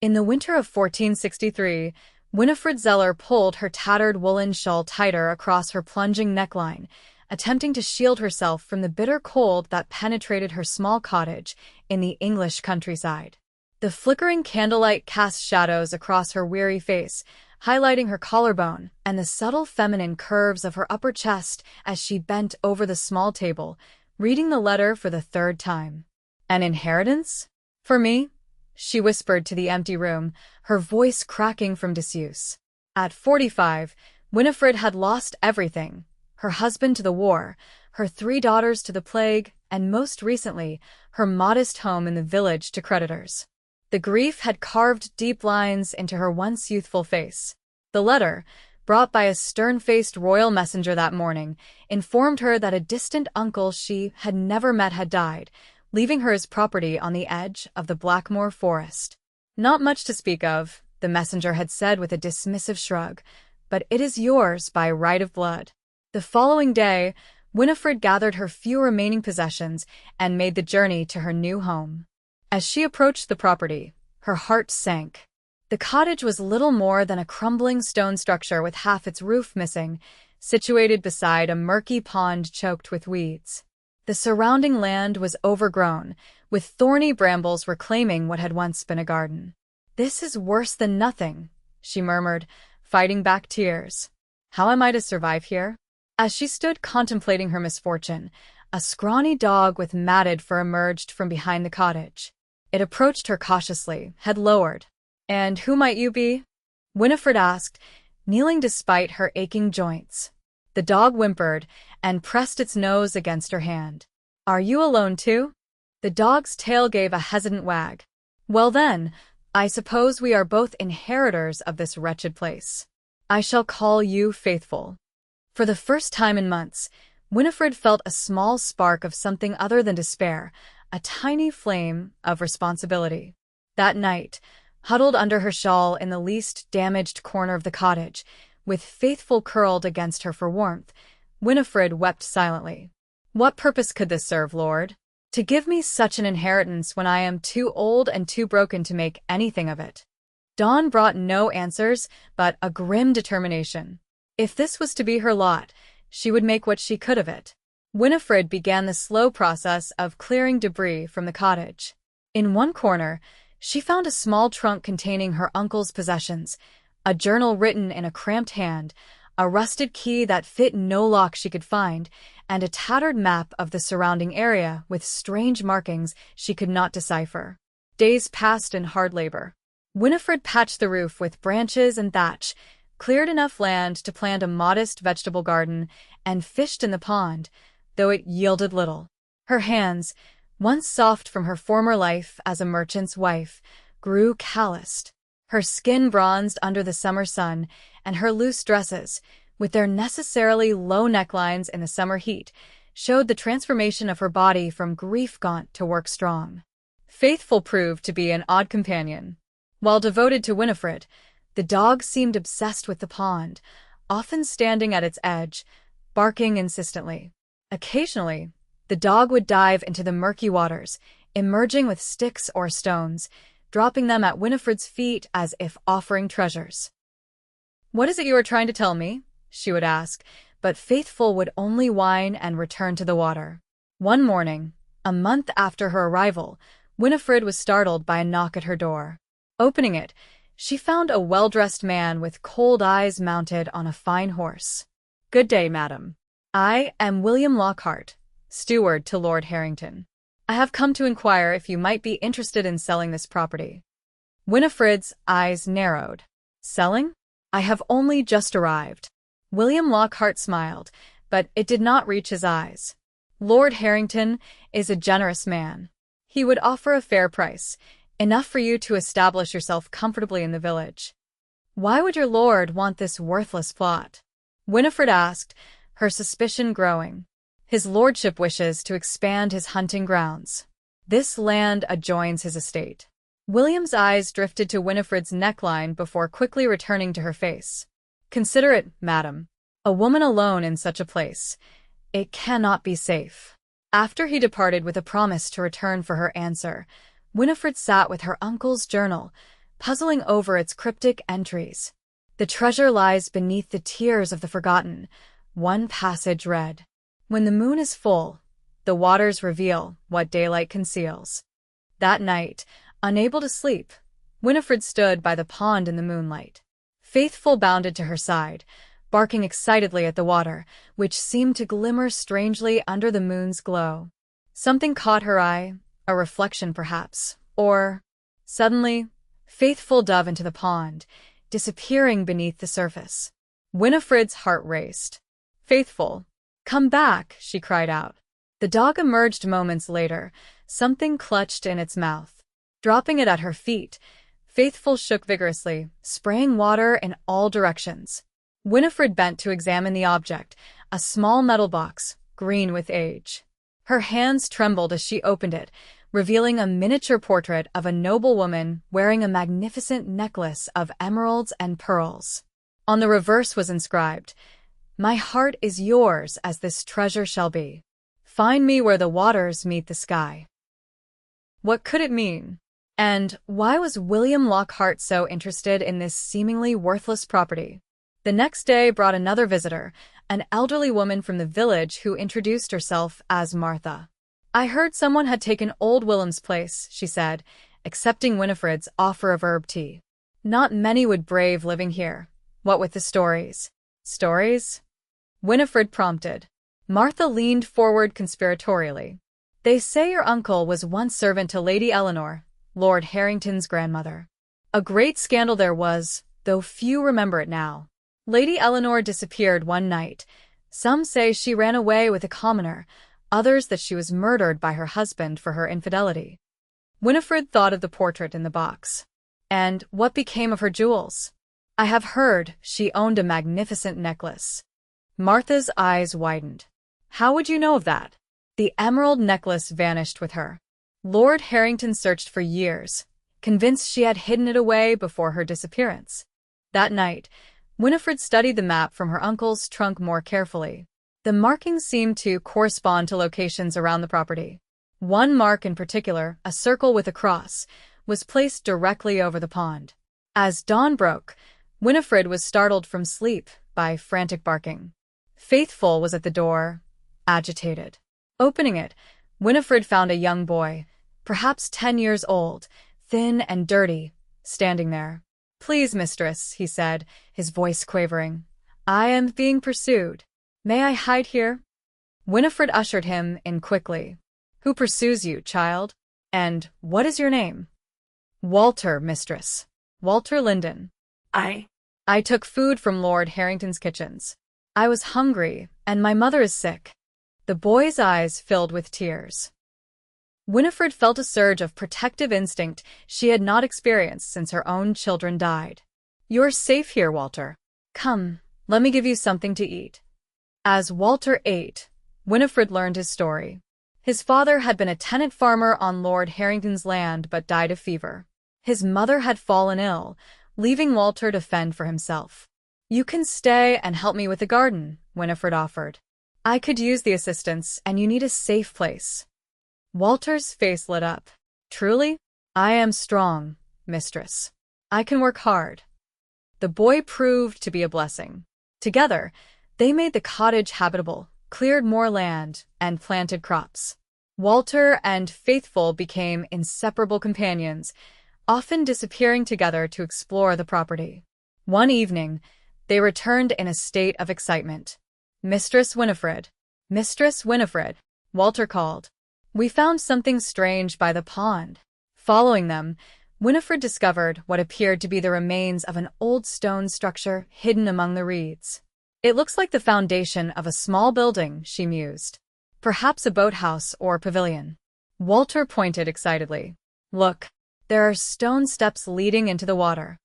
In the winter of 1463, Winifred Zeller pulled her tattered woolen shawl tighter across her plunging neckline, attempting to shield herself from the bitter cold that penetrated her small cottage in the English countryside. The flickering candlelight cast shadows across her weary face, highlighting her collarbone and the subtle feminine curves of her upper chest as she bent over the small table, reading the letter for the third time. An inheritance? For me? She whispered to the empty room, her voice cracking from disuse. At 45, Winifred had lost everything: her husband to the war, her 3 daughters to the plague, and most recently, her modest home in the village to creditors. The grief had carved deep lines into her once youthful face. The letter, brought by a stern-faced royal messenger that morning, informed her that a distant uncle she had never met had died, leaving her his property on the edge of the Blackmoor Forest. "Not much to speak of," the messenger had said with a dismissive shrug, "but it is yours by right of blood." The following day, Winifred gathered her few remaining possessions and made the journey to her new home. As she approached the property, her heart sank. The cottage was little more than a crumbling stone structure with half its roof missing, situated beside a murky pond choked with weeds. The surrounding land was overgrown, with thorny brambles reclaiming what had once been a garden. "This is worse than nothing," she murmured, fighting back tears. "How am I to survive here?" As she stood contemplating her misfortune, a scrawny dog with matted fur emerged from behind the cottage. It approached her cautiously, head lowered. "And who might you be?" Winifred asked, kneeling despite her aching joints. The dog whimpered and pressed its nose against her hand. "Are you alone too?" The dog's tail gave a hesitant wag. "Well then, I suppose we are both inheritors of this wretched place. I shall call you Faithful." For the first time in months, Winifred felt a small spark of something other than despair, a tiny flame of responsibility. That night, huddled under her shawl in the least damaged corner of the cottage, with Faithful curled against her for warmth, Winifred wept silently. "What purpose could this serve, Lord? To give me such an inheritance when I am too old and too broken to make anything of it?" Dawn brought no answers, but a grim determination. If this was to be her lot, she would make what she could of it. Winifred began the slow process of clearing debris from the cottage. In one corner, she found a small trunk containing her uncle's possessions, a journal written in a cramped hand, a rusted key that fit no lock she could find, and a tattered map of the surrounding area with strange markings she could not decipher. Days passed in hard labor. Winifred patched the roof with branches and thatch, cleared enough land to plant a modest vegetable garden, and fished in the pond, though it yielded little. Her hands, once soft from her former life as a merchant's wife, grew calloused. Her skin bronzed under the summer sun, and her loose dresses, with their necessarily low necklines in the summer heat, showed the transformation of her body from grief-gaunt to work-strong. Faithful proved to be an odd companion. While devoted to Winifred, the dog seemed obsessed with the pond, often standing at its edge, barking insistently. Occasionally, the dog would dive into the murky waters, emerging with sticks or stones, dropping them at Winifred's feet as if offering treasures. "What is it you are trying to tell me?" she would ask, but Faithful would only whine and return to the water. One morning, a month after her arrival, Winifred was startled by a knock at her door. Opening it, she found a well-dressed man with cold eyes mounted on a fine horse. "Good day, madam. I am William Lockhart, steward to Lord Harrington. I have come to inquire if you might be interested in selling this property." Winifred's eyes narrowed. "Selling? I have only just arrived." William Lockhart smiled, but it did not reach his eyes. "Lord Harrington is a generous man. He would offer a fair price, enough for you to establish yourself comfortably in the village." "Why would your lord want this worthless plot?" Winifred asked, her suspicion growing. "His lordship wishes to expand his hunting grounds. This land adjoins his estate." William's eyes drifted to Winifred's neckline before quickly returning to her face. "Consider it, madam. A woman alone in such a place. It cannot be safe." After he departed with a promise to return for her answer, Winifred sat with her uncle's journal, puzzling over its cryptic entries. The treasure lies beneath the tears of the forgotten. One passage read, "When the moon is full, the waters reveal what daylight conceals." That night, unable to sleep, Winifred stood by the pond in the moonlight. Faithful bounded to her side, barking excitedly at the water, which seemed to glimmer strangely under the moon's glow. Something caught her eye, a reflection perhaps, or... Suddenly, Faithful dove into the pond, disappearing beneath the surface. Winifred's heart raced. "Faithful, come back," she cried out. The dog emerged moments later, something clutched in its mouth. Dropping it at her feet, Faithful shook vigorously, spraying water in all directions. Winifred bent to examine the object, a small metal box, green with age. Her hands trembled as she opened it, revealing a miniature portrait of a noble woman wearing a magnificent necklace of emeralds and pearls. On the reverse was inscribed, "My heart is yours as this treasure shall be. Find me where the waters meet the sky." What could it mean? And why was William Lockhart so interested in this seemingly worthless property? The next day brought another visitor, an elderly woman from the village who introduced herself as Martha. "I heard someone had taken old Willem's place," she said, accepting Winifred's offer of herb tea. "Not many would brave living here. What with the stories?" "Stories?" Winifred prompted. Martha leaned forward conspiratorially. "They say your uncle was once servant to Lady Eleanor, Lord Harrington's grandmother. A great scandal there was, though few remember it now. Lady Eleanor disappeared one night. Some say she ran away with a commoner, others that she was murdered by her husband for her infidelity." Winifred thought of the portrait in the box. "And what became of her jewels?" "I have heard she owned a magnificent necklace." Martha's eyes widened. "How would you know of that?" "The emerald necklace vanished with her. Lord Harrington searched for years, convinced she had hidden it away before her disappearance." That night, Winifred studied the map from her uncle's trunk more carefully. The markings seemed to correspond to locations around the property. One mark in particular, a circle with a cross, was placed directly over the pond. As dawn broke, Winifred was startled from sleep by frantic barking. Faithful was at the door, agitated. Opening it, Winifred found a young boy, perhaps 10 years old, thin and dirty, standing there. "Please, mistress," he said, his voice quavering. "I am being pursued. May I hide here?" Winifred ushered him in quickly. "Who pursues you, child? And what is your name?" "Walter, mistress. Walter Linden. I took food from Lord Harrington's kitchens. I was hungry, and my mother is sick." The boy's eyes filled with tears. Winifred felt a surge of protective instinct she had not experienced since her own children died. "You're safe here, Walter. Come, let me give you something to eat." As Walter ate, Winifred learned his story. His father had been a tenant farmer on Lord Harrington's land but died of fever. His mother had fallen ill, leaving Walter to fend for himself. "You can stay and help me with the garden," Winifred offered. "I could use the assistance, and you need a safe place." Walter's face lit up. "Truly? I am strong, mistress. I can work hard." The boy proved to be a blessing. Together, they made the cottage habitable, cleared more land, and planted crops. Walter and Faithful became inseparable companions, often disappearing together to explore the property. One evening, they returned in a state of excitement. "Mistress Winifred, Mistress Winifred," Walter called. "We found something strange by the pond." Following them, Winifred discovered what appeared to be the remains of an old stone structure hidden among the reeds. "It looks like the foundation of a small building," she mused. "Perhaps a boathouse or pavilion." Walter pointed excitedly. "Look, there are stone steps leading into the water."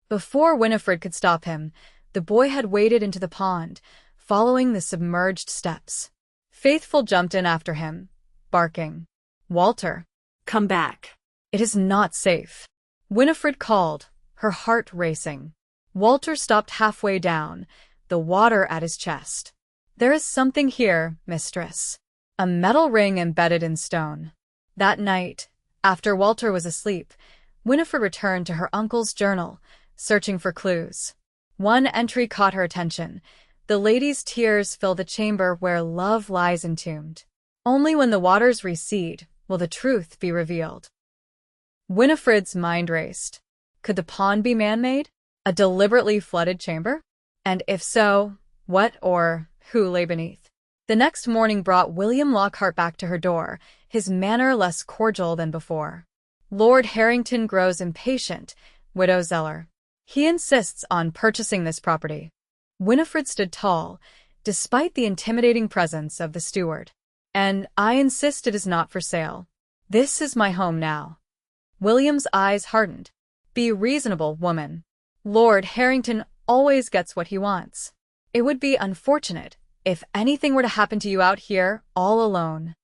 Before Winifred could stop him, the boy had waded into the pond, following the submerged steps. Faithful jumped in after him, barking. "Walter, Come back. it is not safe," Winifred called, her heart racing. Walter stopped halfway down, the water at his chest. "There is something here, mistress." A metal ring embedded in stone. That night, after Walter was asleep, Winifred returned to her uncle's journal, searching for clues. One entry caught her attention. The lady's tears fill the chamber where love lies entombed. Only when the waters recede will the truth be revealed. Winifred's mind raced. Could the pond be man-made? A deliberately flooded chamber? And if so, what or who lay beneath? The next morning brought William Lockhart back to her door, his manner less cordial than before. Lord Harrington grows impatient, Widow Zeller. He insists on purchasing this property. Winifred stood tall, despite the intimidating presence of the steward. And I insist it is not for sale. This is my home now. William's eyes hardened. Be reasonable, woman. Lord Harrington always gets what he wants. It would be unfortunate if anything were to happen to you out here all alone.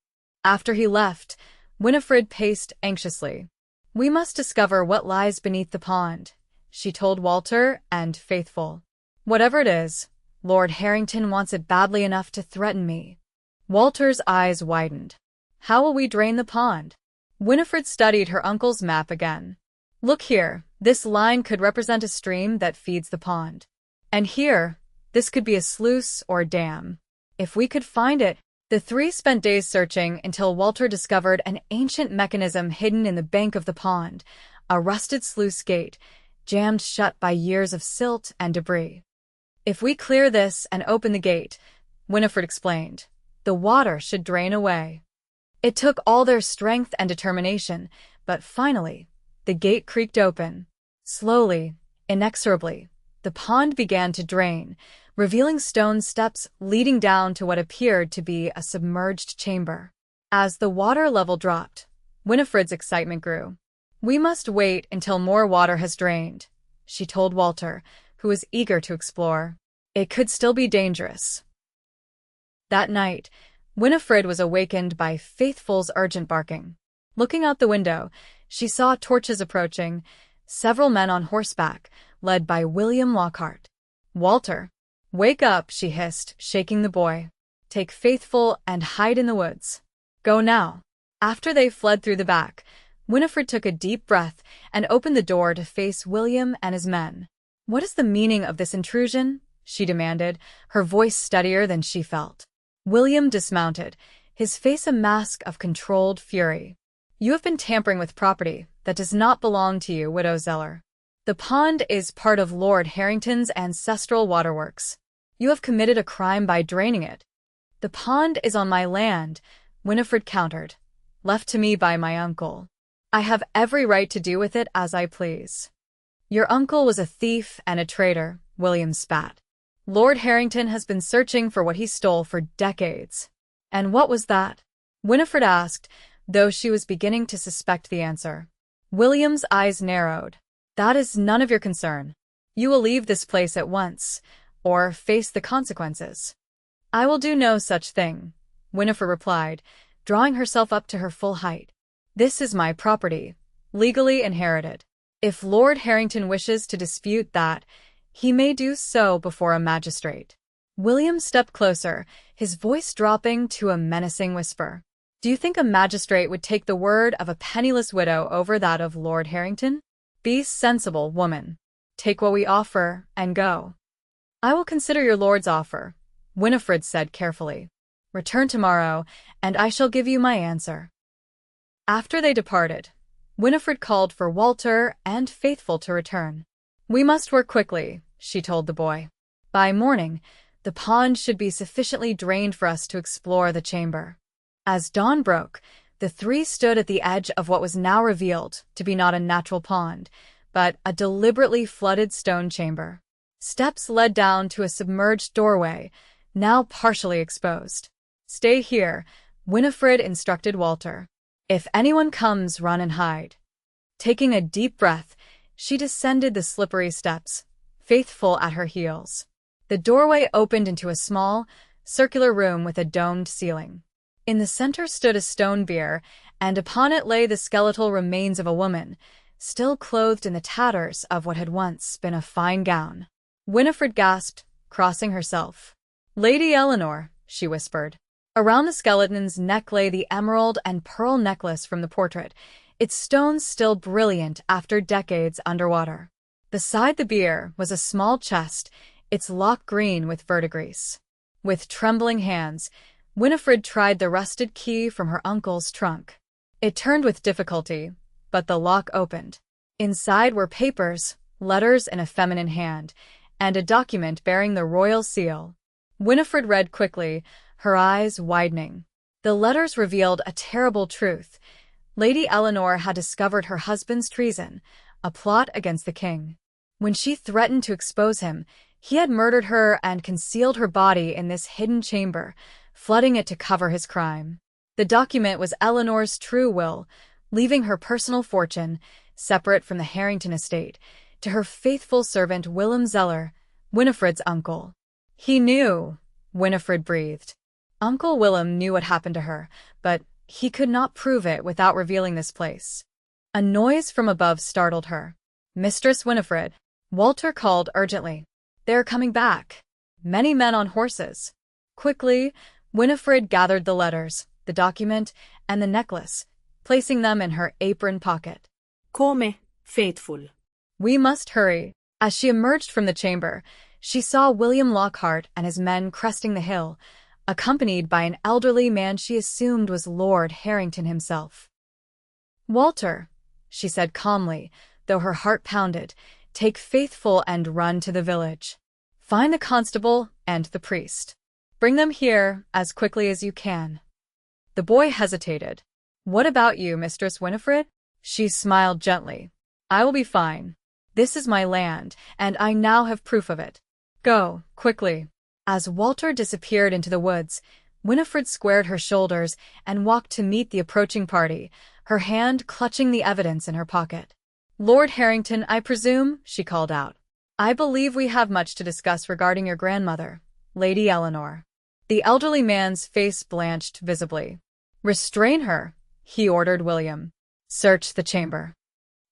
After he left, Winifred paced anxiously. We must discover what lies beneath the pond, she told Walter and Faithful. Whatever it is, Lord Harrington wants it badly enough to threaten me. Walter's eyes widened. How will we drain the pond? Winifred studied her uncle's map again. Look here, this line could represent a stream that feeds the pond. And here, this could be a sluice or dam. If we could find it, the three spent days searching until Walter discovered an ancient mechanism hidden in the bank of the pond, a rusted sluice gate, jammed shut by years of silt and debris. If we clear this and open the gate, Winifred explained, the water should drain away. It took all their strength and determination, but finally, the gate creaked open. Slowly, inexorably, the pond began to drain, revealing stone steps leading down to what appeared to be a submerged chamber. As the water level dropped, Winifred's excitement grew. We must wait until more water has drained, she told Walter, who was eager to explore. It could still be dangerous. That night, Winifred was awakened by Faithful's urgent barking. Looking out the window, she saw torches approaching, several men on horseback, led by William Lockhart. Walter, wake up, she hissed, shaking the boy. Take Faithful and hide in the woods. Go now. After they fled through the back, Winifred took a deep breath and opened the door to face William and his men. What is the meaning of this intrusion? She demanded, her voice steadier than she felt. William dismounted, his face a mask of controlled fury. You have been tampering with property that does not belong to you, Widow Zeller. The pond is part of Lord Harrington's ancestral waterworks. You have committed a crime by draining it. The pond is on my land, Winifred countered, left to me by my uncle. I have every right to do with it as I please. Your uncle was a thief and a traitor, William spat. Lord Harrington has been searching for what he stole for decades. And what was that? Winifred asked, though she was beginning to suspect the answer. William's eyes narrowed. That is none of your concern. You will leave this place at once, or face the consequences. I will do no such thing, Winifred replied, drawing herself up to her full height. This is my property, legally inherited. If Lord Harrington wishes to dispute that, he may do so before a magistrate. William stepped closer, his voice dropping to a menacing whisper. Do you think a magistrate would take the word of a penniless widow over that of Lord Harrington? Be sensible, woman. Take what we offer and go. I will consider your lord's offer, Winifred said carefully. Return tomorrow, and I shall give you my answer. After they departed, Winifred called for Walter and Faithful to return. We must work quickly, she told the boy. By morning, the pond should be sufficiently drained for us to explore the chamber. As dawn broke, the three stood at the edge of what was now revealed to be not a natural pond, but a deliberately flooded stone chamber. Steps led down to a submerged doorway, now partially exposed. Stay here, Winifred instructed Walter. If anyone comes, run and hide. Taking a deep breath, she descended the slippery steps, Faithful at her heels. The doorway opened into a small, circular room with a domed ceiling. In the center stood a stone bier, and upon it lay the skeletal remains of a woman, still clothed in the tatters of what had once been a fine gown. Winifred gasped, crossing herself. Lady Eleanor, she whispered. Around the skeleton's neck lay the emerald and pearl necklace from the portrait, its stones still brilliant after decades underwater. Beside the bier was a small chest, its lock green with verdigris. With trembling hands, Winifred tried the rusted key from her uncle's trunk. It turned with difficulty, but the lock opened. Inside were papers, letters in a feminine hand, and a document bearing the royal seal. Winifred read quickly, her eyes widening. The letters revealed a terrible truth. Lady Eleanor had discovered her husband's treason, a plot against the king. When she threatened to expose him, he had murdered her and concealed her body in this hidden chamber, flooding it to cover his crime. The document was Eleanor's true will, leaving her personal fortune, separate from the Harrington estate, to her faithful servant Willem Zeller, Winifred's uncle. He knew, Winifred breathed. Uncle Willem knew what happened to her, but he could not prove it without revealing this place. A noise from above startled her. "Mistress Winifred," Walter called urgently. "They are coming back. Many men on horses." Quickly, Winifred gathered the letters, the document, and the necklace, placing them in her apron pocket. "Come, faithful." "We must hurry." As she emerged from the chamber, she saw William Lockhart and his men cresting the hill, accompanied by an elderly man she assumed was Lord Harrington himself. "Walter," she said calmly, though her heart pounded, "take Faithful and run to the village. Find the constable and the priest. Bring them here as quickly as you can." The boy hesitated. "What about you, Mistress Winifred?" She smiled gently. "I will be fine. This is my land, and I now have proof of it. Go, quickly." As Walter disappeared into the woods, Winifred squared her shoulders and walked to meet the approaching party, her hand clutching the evidence in her pocket. "Lord Harrington, I presume," she called out. "I believe we have much to discuss regarding your grandmother, Lady Eleanor." The elderly man's face blanched visibly. "Restrain her," he ordered William. "Search the chamber."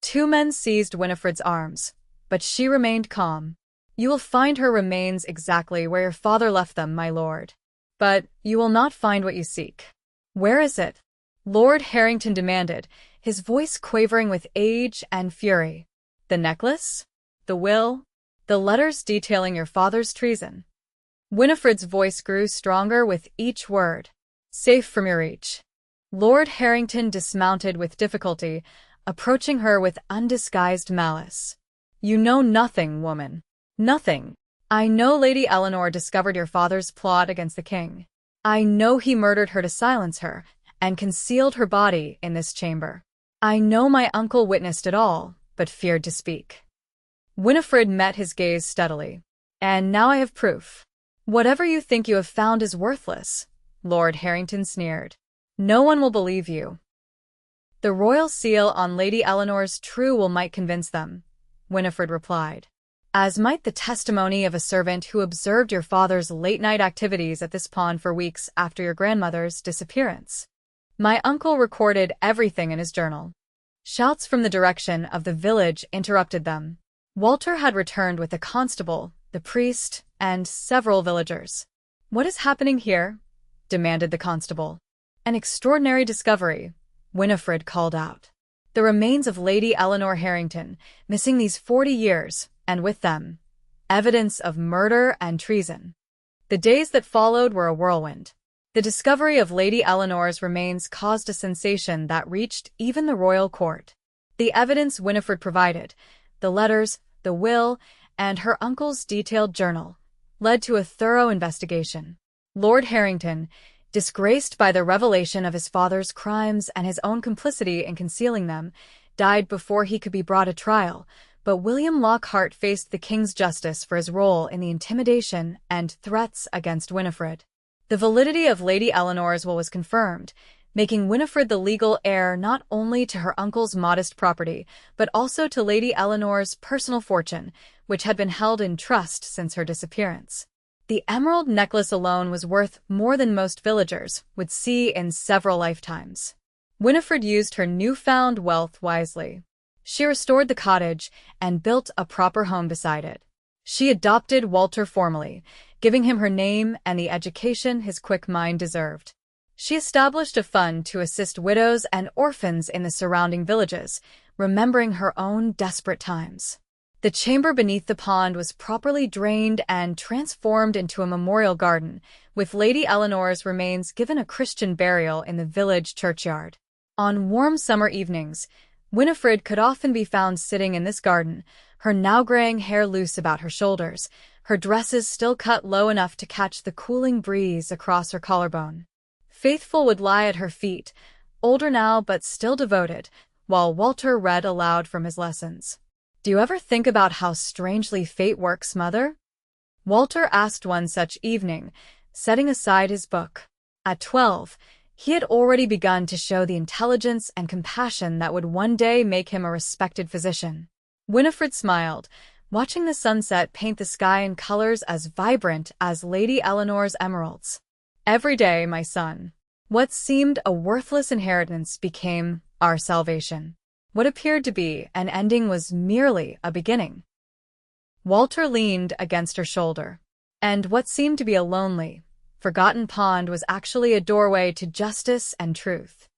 Two men seized Winifred's arms, but she remained calm. "You will find her remains exactly where your father left them, my lord. But you will not find what you seek." "Where is it?" Lord Harrington demanded, his voice quavering with age and fury. "The necklace? The will? The letters detailing your father's treason?" Winifred's voice grew stronger with each word. "Safe from your reach." Lord Harrington dismounted with difficulty, approaching her with undisguised malice. "You know nothing, woman. Nothing. I know Lady Eleanor discovered your father's plot against the king. I know he murdered her to silence her, and concealed her body in this chamber. I know my uncle witnessed it all, but feared to speak." Winifred met his gaze steadily. "And now I have proof." "Whatever you think you have found is worthless," Lord Harrington sneered. "No one will believe you." "The royal seal on Lady Eleanor's true will might convince them," Winifred replied. "As might the testimony of a servant who observed your father's late-night activities at this pond for weeks after your grandmother's disappearance. My uncle recorded everything in his journal." Shouts from the direction of the village interrupted them. Walter had returned with the constable, the priest, and several villagers. "What is happening here?" demanded the constable. "An extraordinary discovery," Winifred called out. "The remains of Lady Eleanor Harrington, missing these 40 years, and with them, evidence of murder and treason." The days that followed were a whirlwind. The discovery of Lady Eleanor's remains caused a sensation that reached even the royal court. The evidence Winifred provided, the letters, the will, and her uncle's detailed journal, led to a thorough investigation. Lord Harrington, disgraced by the revelation of his father's crimes and his own complicity in concealing them, died before he could be brought to trial, but William Lockhart faced the king's justice for his role in the intimidation and threats against Winifred. The validity of Lady Eleanor's will was confirmed, making Winifred the legal heir not only to her uncle's modest property, but also to Lady Eleanor's personal fortune, which had been held in trust since her disappearance. The emerald necklace alone was worth more than most villagers would see in several lifetimes. Winifred used her newfound wealth wisely. She restored the cottage and built a proper home beside it. She adopted Walter formally, giving him her name and the education his quick mind deserved. She established a fund to assist widows and orphans in the surrounding villages, remembering her own desperate times. The chamber beneath the pond was properly drained and transformed into a memorial garden, with Lady Eleanor's remains given a Christian burial in the village churchyard. On warm summer evenings, Winifred could often be found sitting in this garden, her now graying hair loose about her shoulders, her dresses still cut low enough to catch the cooling breeze across her collarbone. Faithful would lie at her feet, older now but still devoted, while Walter read aloud from his lessons. "Do you ever think about how strangely fate works, Mother?" Walter asked one such evening, setting aside his book. At 12, he had already begun to show the intelligence and compassion that would one day make him a respected physician. Winifred smiled, watching the sunset paint the sky in colors as vibrant as Lady Eleanor's emeralds. "Every day, my son. What seemed a worthless inheritance became our salvation. What appeared to be an ending was merely a beginning." Walter leaned against her shoulder. And what seemed to be a lonely, forgotten pond was actually a doorway to justice and truth.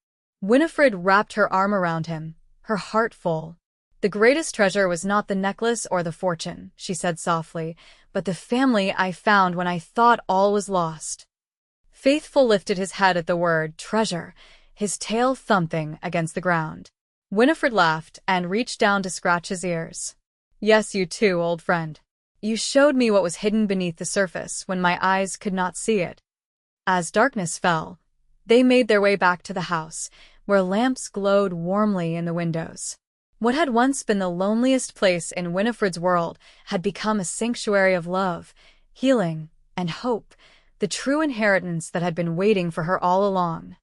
Winifred wrapped her arm around him, her heart full. "The greatest treasure was not the necklace or the fortune," she said softly, "but the family I found when I thought all was lost." Faithful lifted his head at the word treasure, his tail thumping against the ground. Winifred laughed and reached down to scratch his ears. "Yes, you too, old friend. You showed me what was hidden beneath the surface when my eyes could not see it." As darkness fell, they made their way back to the house, where lamps glowed warmly in the windows. What had once been the loneliest place in Winifred's world had become a sanctuary of love, healing, and hope, the true inheritance that had been waiting for her all along.